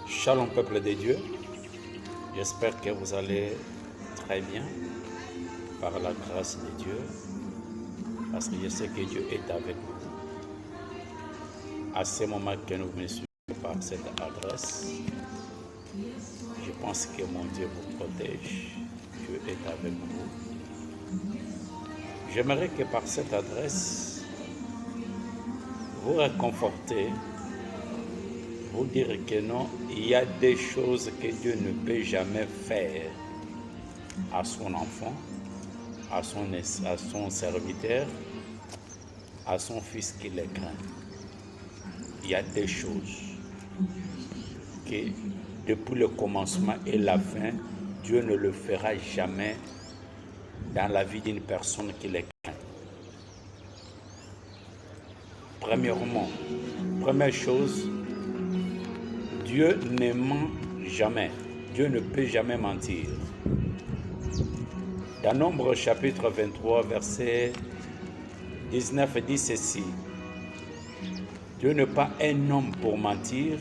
Shalom peuple de Dieu, j'espère que vous allez très bien par la grâce de Dieu, parce que je sais que Dieu est avec vous. À ce moment que nous me suivons par cette adresse, je pense que mon Dieu vous protège, Dieu est avec vous. J'aimerais que par cette adresse, vous réconfortez, vous dire que non, il y a des choses que Dieu ne peut jamais faire à son enfant, à son serviteur, à son fils qui le craint. Il y a des choses que depuis le commencement et la fin, Dieu ne le fera jamais dans la vie d'une personne qui le craint. Premièrement, première chose, Dieu ne ment jamais. Dieu ne peut jamais mentir. Dans Nombre chapitre 23, verset 19 dit ceci. Dieu n'est pas un homme pour mentir,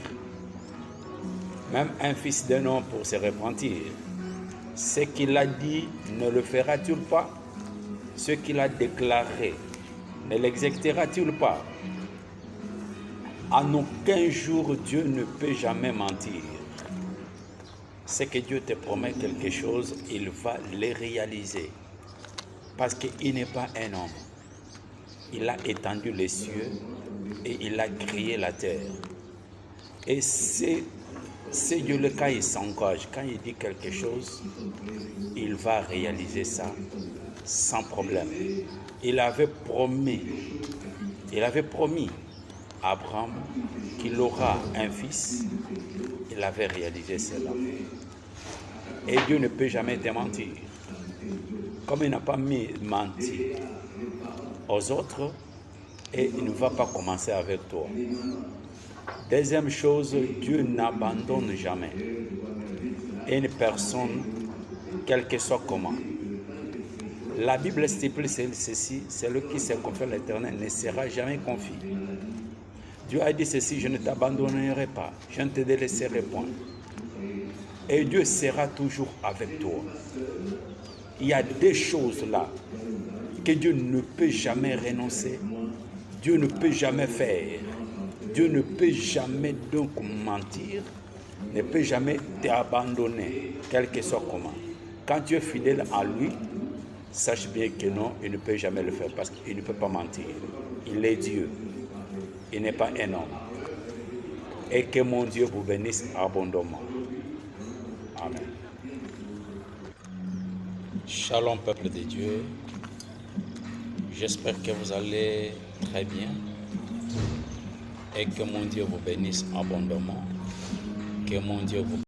même un fils d'un homme pour se repentir. Ce qu'il a dit, ne le fera-t-il pas? Ce qu'il a déclaré, ne l'exécutera-t-il pas? En aucun jour, Dieu ne peut jamais mentir. C'est que Dieu te promet quelque chose, il va le réaliser. Parce qu'il n'est pas un homme. Il a étendu les cieux et il a créé la terre. Et c'est Dieu, quand il s'engage, quand il dit quelque chose, il va réaliser ça sans problème. Il avait promis à Abraham qu'il aura un fils. Il avait réalisé cela. Et Dieu ne peut jamais te mentir. Comme il n'a pas menti aux autres, et il ne va pas commencer avec toi. Deuxième chose, Dieu n'abandonne jamais une personne, quel que soit comment. La Bible stipule ceci, celui qui se confie à l'Éternel ne sera jamais confié. Dieu a dit ceci, je ne t'abandonnerai pas, je ne te délaisserai point. Et Dieu sera toujours avec toi. Il y a des choses là que Dieu ne peut jamais renoncer. Dieu ne peut jamais faire. Dieu ne peut jamais donc mentir, ne peut jamais t'abandonner, quel que soit comment. Quand tu es fidèle à lui, sache bien que non, il ne peut jamais le faire parce qu'il ne peut pas mentir. Il est Dieu. Il n'est pas un homme. Et que mon Dieu vous bénisse abondamment. Amen. Shalom peuple de Dieu. J'espère que vous allez très bien et que mon Dieu vous bénisse abondamment. Que mon Dieu vous